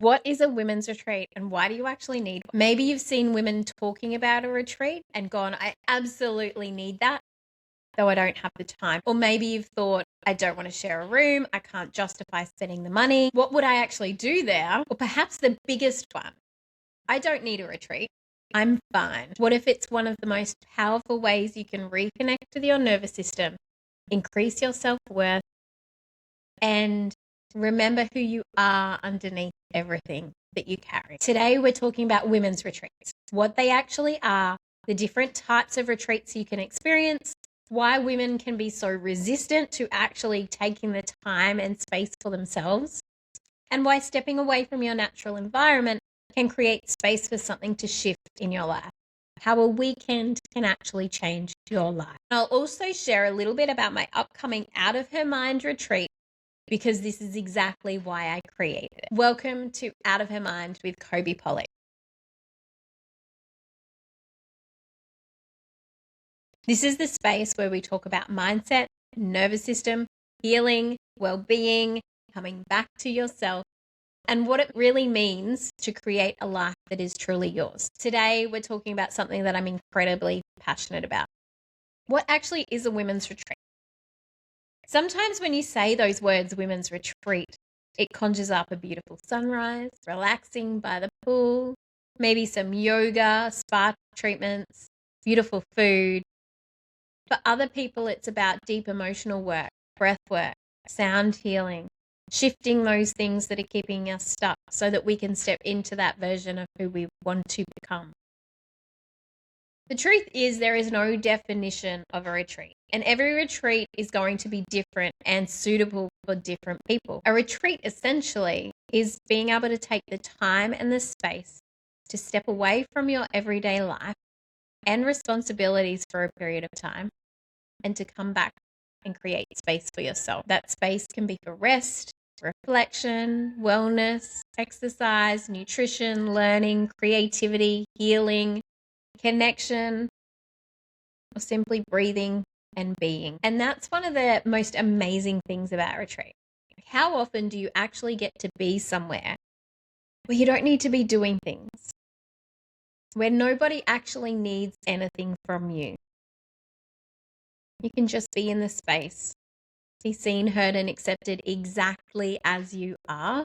What is a women's retreat and why do you actually need one? Maybe you've seen women talking about a retreat and gone, I absolutely need that, though I don't have the time. Or maybe you've thought, I don't want to share a room. I can't justify spending the money. What would I actually do there? Or perhaps the biggest one, I don't need a retreat. I'm fine. What if it's one of the most powerful ways you can reconnect with your nervous system, increase your self-worth, and remember who you are underneath everything that you carry? Today, we're talking about women's retreats, what they actually are, the different types of retreats you can experience, why women can be so resistant to actually taking the time and space for themselves, and why stepping away from your natural environment can create space for something to shift in your life. How a weekend can actually change your life. I'll also share a little bit about my upcoming Out of Her Mind retreat, because this is exactly why I created it. Welcome to Out of Her Mind with Kobi Pollock. This is the space where we talk about mindset, nervous system, healing, well-being, coming back to yourself, and what it really means to create a life that is truly yours. Today, we're talking about something that I'm incredibly passionate about. What actually is a women's retreat? Sometimes when you say those words, women's retreat, it conjures up a beautiful sunrise, relaxing by the pool, maybe some yoga, spa treatments, beautiful food. For other people, it's about deep emotional work, breath work, sound healing, shifting those things that are keeping us stuck so that we can step into that version of who we want to become. The truth is there is no definition of a retreat, and every retreat is going to be different and suitable for different people. A retreat essentially is being able to take the time and the space to step away from your everyday life and responsibilities for a period of time and to come back and create space for yourself. That space can be for rest, reflection, wellness, exercise, nutrition, learning, creativity, healing, connection, or simply breathing and being. And that's one of the most amazing things about retreat. How often do you actually get to be somewhere where you don't need to be doing things, where nobody actually needs anything from you? You can just be in the space, be seen, heard, and accepted exactly as you are,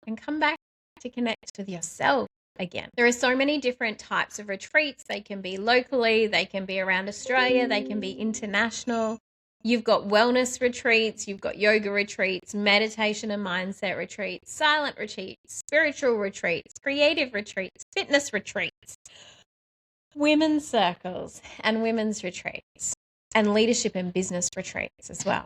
and come back to connect with yourself again. There are so many different types of retreats. They can be locally, they can be around Australia, they can be international. You've got wellness retreats, you've got yoga retreats, meditation and mindset retreats, silent retreats, spiritual retreats, creative retreats, fitness retreats, women's circles and women's retreats, and leadership and business retreats as well.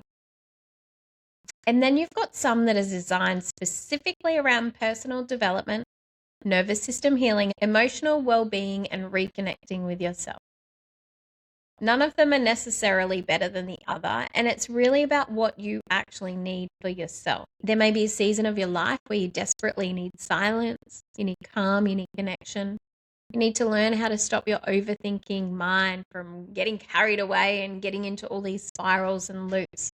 And then you've got some that are designed specifically around personal development, nervous system healing, emotional well-being, and reconnecting with yourself. None of them are necessarily better than the other, and it's really about what you actually need for yourself. There may be a season of your life where you desperately need silence, you need calm, you need connection. You need to learn how to stop your overthinking mind from getting carried away and getting into all these spirals and loops,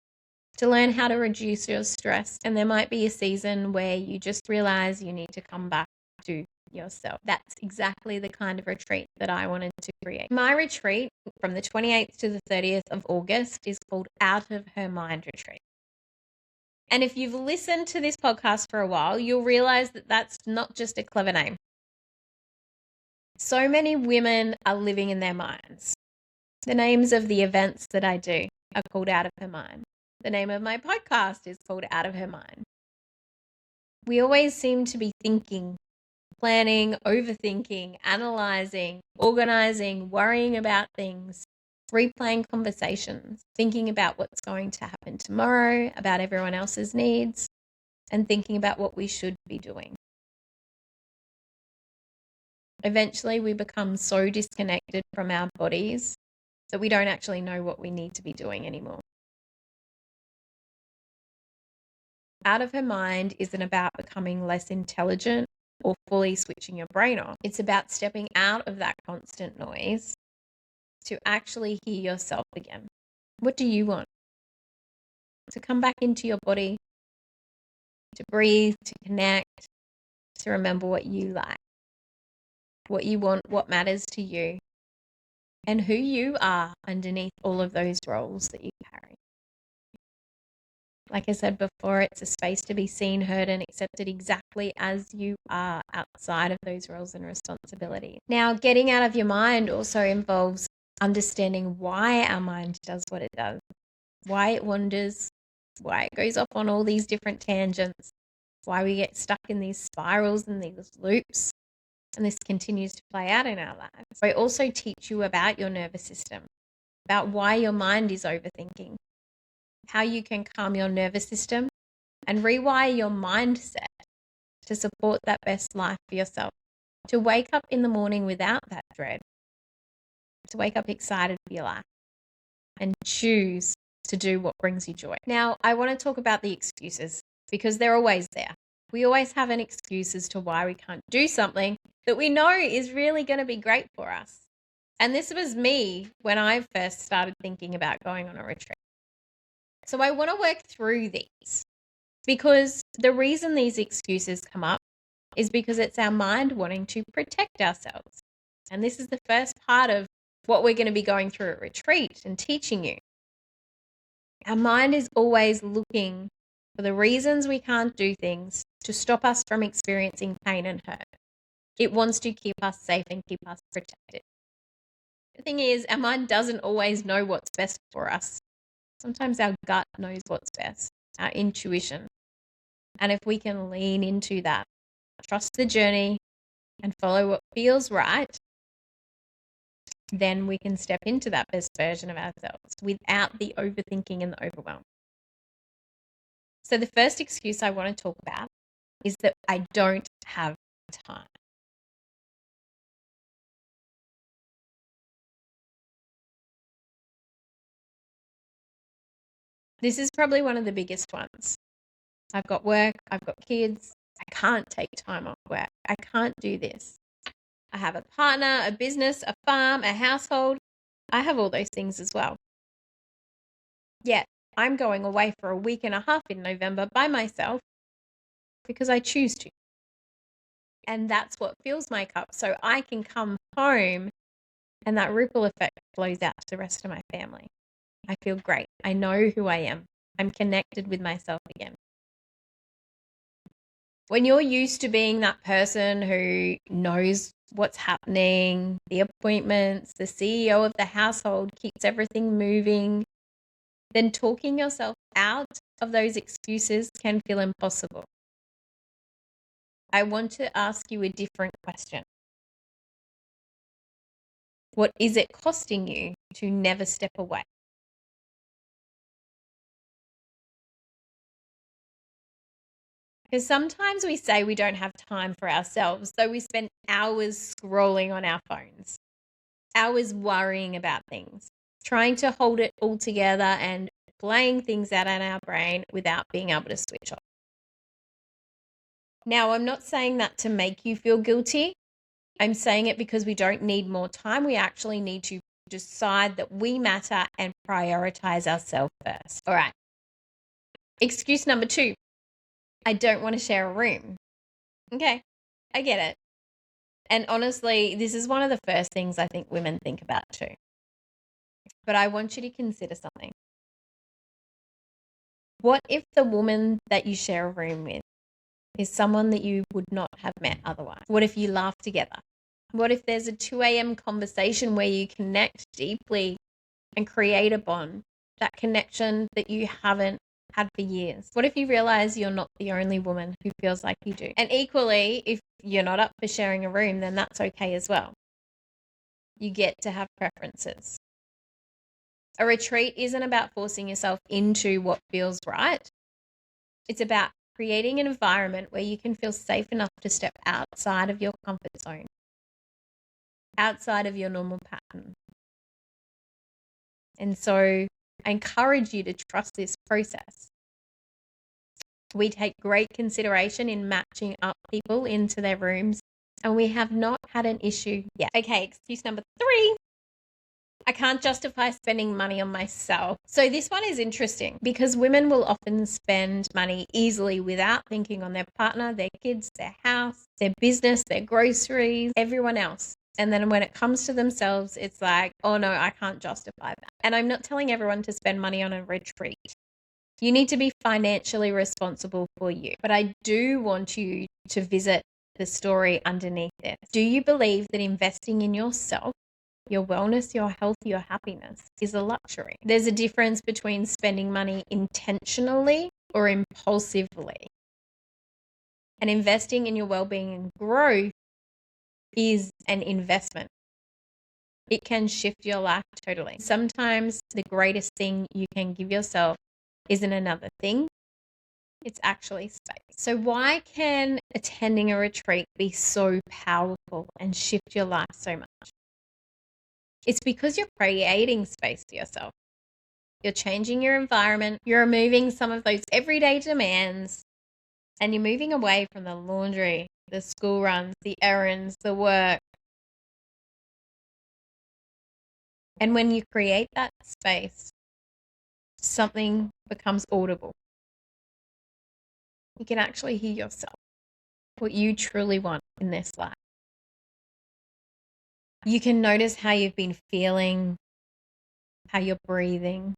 to learn how to reduce your stress. And there might be a season where you just realize you need to come back to yourself. That's exactly the kind of retreat that I wanted to create. My retreat from the 28th to the 30th of August is called Out of Her Mind Retreat. And if you've listened to this podcast for a while, you'll realize that that's not just a clever name. So many women are living in their minds. The names of the events that I do are called Out of Her Mind. The name of my podcast is called Out of Her Mind. We always seem to be thinking, planning, overthinking, analyzing, organizing, worrying about things, replaying conversations, thinking about what's going to happen tomorrow, about everyone else's needs, and thinking about what we should be doing. Eventually, we become so disconnected from our bodies that we don't actually know what we need to be doing anymore. Out of Her Mind isn't about becoming less intelligent or fully switching your brain off. It's about stepping out of that constant noise to actually hear yourself again. What do you want? To come back into your body, to breathe, to connect, to remember what you like, what you want, what matters to you, and who you are underneath all of those roles that you carry. Like I said before, it's a space to be seen, heard, and accepted exactly as you are outside of those roles and responsibilities. Now, getting out of your mind also involves understanding why our mind does what it does, why it wanders, why it goes off on all these different tangents, why we get stuck in these spirals and these loops. And this continues to play out in our lives. I also teach you about your nervous system, about why your mind is overthinking, how you can calm your nervous system and rewire your mindset to support that best life for yourself, to wake up in the morning without that dread, to wake up excited for your life and choose to do what brings you joy. Now, I want to talk about the excuses because they're always there. We always have an excuse as to why we can't do something that we know is really going to be great for us. And this was me when I first started thinking about going on a retreat. So I want to work through these because the reason these excuses come up is because it's our mind wanting to protect ourselves. And this is the first part of what we're going to be going through at retreat and teaching you. Our mind is always looking for the reasons we can't do things to stop us from experiencing pain and hurt. It wants to keep us safe and keep us protected. The thing is, our mind doesn't always know what's best for us. Sometimes our gut knows what's best, our intuition. And if we can lean into that, trust the journey and follow what feels right, then we can step into that best version of ourselves without the overthinking and the overwhelm. So the first excuse I want to talk about is that I don't have time. This is probably one of the biggest ones. I've got work, I've got kids, I can't take time off work, I can't do this. I have a partner, a business, a farm, a household. I have all those things as well. Yet I'm going away for a week and a half in November by myself because I choose to. And that's what fills my cup. So I can come home and that ripple effect flows out to the rest of my family. I feel great. I know who I am. I'm connected with myself again. When you're used to being that person who knows what's happening, the appointments, the CEO of the household keeps everything moving, then talking yourself out of those excuses can feel impossible. I want to ask you a different question. What is it costing you to never step away? Because sometimes we say we don't have time for ourselves, so we spend hours scrolling on our phones, hours worrying about things, trying to hold it all together and playing things out in our brain without being able to switch off. Now, I'm not saying that to make you feel guilty. I'm saying it because we don't need more time. We actually need to decide that we matter and prioritize ourselves first. All right. Excuse number 2. I don't want to share a room. Okay, I get it. And honestly, this is one of the first things I think women think about too. But I want you to consider something. What if the woman that you share a room with is someone that you would not have met otherwise? What if you laugh together? What if there's a 2 a.m. conversation where you connect deeply and create a bond, that connection that you haven't had for years? What if you realize you're not the only woman who feels like you do? And equally, if you're not up for sharing a room, then that's okay as well. You get to have preferences. A retreat isn't about forcing yourself into what feels right. It's about creating an environment where you can feel safe enough to step outside of your comfort zone, outside of your normal pattern. And so I encourage you to trust this process. We take great consideration in matching up people into their rooms, and we have not had an issue yet. Okay, excuse number 3. I can't justify spending money on myself. So this one is interesting because women will often spend money easily without thinking on their partner, their kids, their house, their business, their groceries, everyone else. And then when it comes to themselves, it's like, oh no, I can't justify that. And I'm not telling everyone to spend money on a retreat. You need to be financially responsible for you. But I do want you to visit the story underneath this. Do you believe that investing in yourself, your wellness, your health, your happiness is a luxury? There's a difference between spending money intentionally or impulsively. And investing in your well-being and growth is an investment. It can shift your life totally. Sometimes the greatest thing you can give yourself isn't another thing. It's actually space. So why can attending a retreat be so powerful and shift your life so much? It's because you're creating space for yourself. You're changing your environment. You're removing some of those everyday demands, and you're moving away from the laundry, the school runs, the errands, the work. And when you create that space, something becomes audible. You can actually hear yourself, what you truly want in this life. You can notice how you've been feeling, how you're breathing,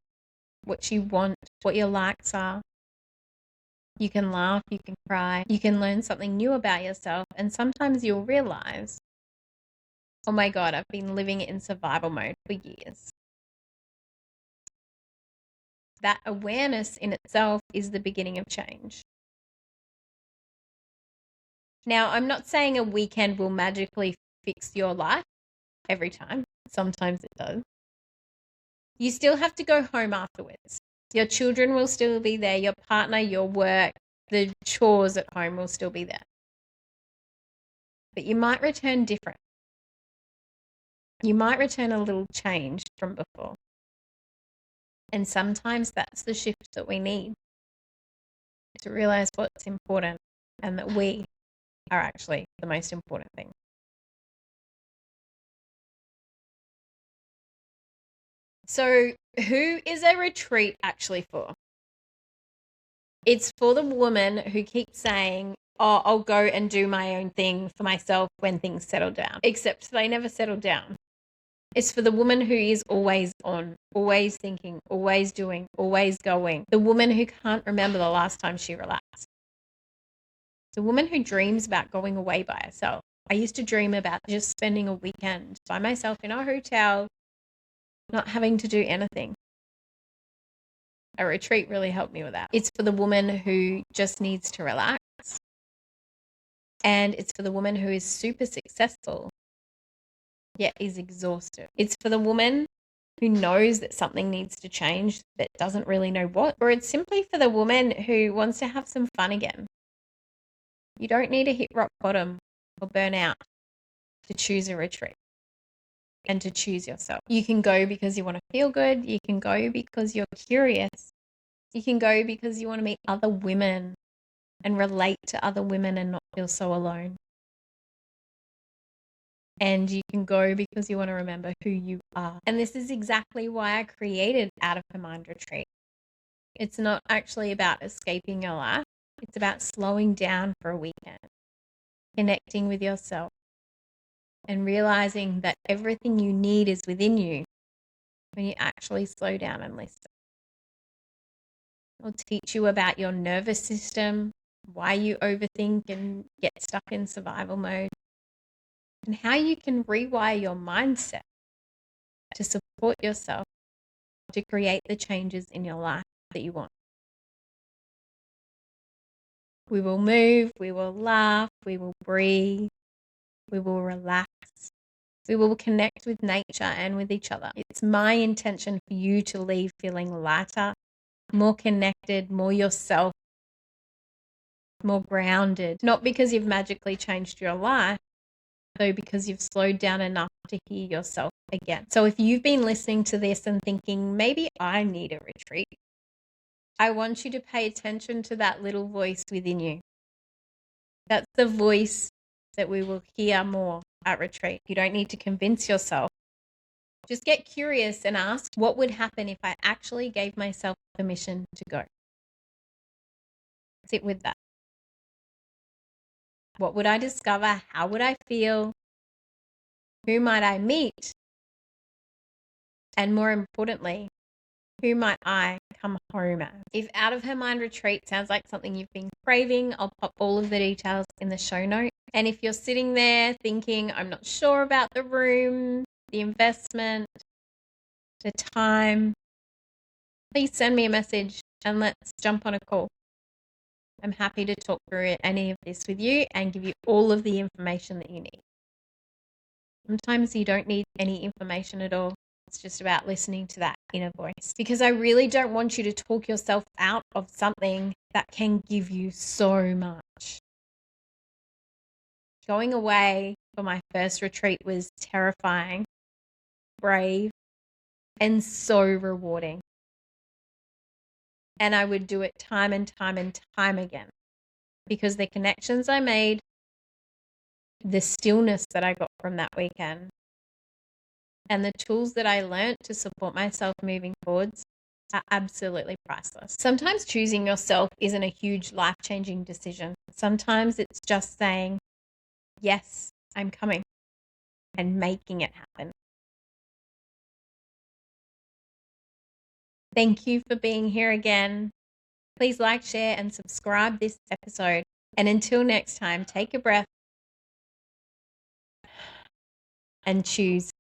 what you want, what your likes are. You can laugh, you can cry, you can learn something new about yourself. And sometimes you'll realize, oh my God, I've been living in survival mode for years. That awareness in itself is the beginning of change. Now, I'm not saying a weekend will magically fix your life every time. Sometimes it does. You still have to go home afterwards. Your children will still be there. Your partner, your work, the chores at home will still be there. But you might return different. You might return a little changed from before. And sometimes that's the shift that we need to realize what's important and that we are actually the most important thing. So who is a retreat actually for? It's for the woman who keeps saying, oh, I'll go and do my own thing for myself when things settle down, except they never settle down. It's for the woman who is always on, always thinking, always doing, always going. The woman who can't remember the last time she relaxed. The woman who dreams about going away by herself. I used to dream about just spending a weekend by myself in a hotel, not having to do anything. A retreat really helped me with that. It's for the woman who just needs to relax. And it's for the woman who is super successful, yet is exhausted. It's for the woman who knows that something needs to change but doesn't really know what. Or it's simply for the woman who wants to have some fun again. You don't need to hit rock bottom or burn out to choose a retreat and to choose yourself. You can go because you want to feel good. You can go because you're curious. You can go because you want to meet other women and relate to other women and not feel so alone. And you can go because you want to remember who you are. And this is exactly why I created Out of Her Mind Retreat. It's not actually about escaping your life. It's about slowing down for a weekend, connecting with yourself, and realizing that everything you need is within you when you actually slow down and listen. I'll teach you about your nervous system, why you overthink and get stuck in survival mode, and how you can rewire your mindset to support yourself to create the changes in your life that you want. We will move, we will laugh, we will breathe, we will relax, we will connect with nature and with each other. It's my intention for you to leave feeling lighter, more connected, more yourself, more grounded. Not because you've magically changed your life, though because you've slowed down enough to hear yourself again. So if you've been listening to this and thinking, maybe I need a retreat, I want you to pay attention to that little voice within you. That's the voice that we will hear more at retreat. You don't need to convince yourself Just get curious and ask, what would happen if I actually gave myself permission to go? Sit with that. What would I discover? How would I feel? Who might I meet? And more importantly, who might I come home as? If Out of Her Mind retreat sounds like something you've been craving, I'll pop all of the details in the show notes. And if you're sitting there thinking, I'm not sure about the room, the investment, the time, please send me a message and let's jump on a call. I'm happy to talk through any of this with you and give you all of the information that you need. Sometimes you don't need any information at all. It's just about listening to that inner voice, because I really don't want you to talk yourself out of something that can give you so much. Going away for my first retreat was terrifying, brave, and so rewarding. And I would do it time and time and time again, because the connections I made, the stillness that I got from that weekend, and the tools that I learned to support myself moving forwards are absolutely priceless. Sometimes choosing yourself isn't a huge life-changing decision. Sometimes it's just saying, yes, I'm coming, and making it happen. Thank you for being here again. Please like, share, and subscribe this episode. And until next time, take a breath and choose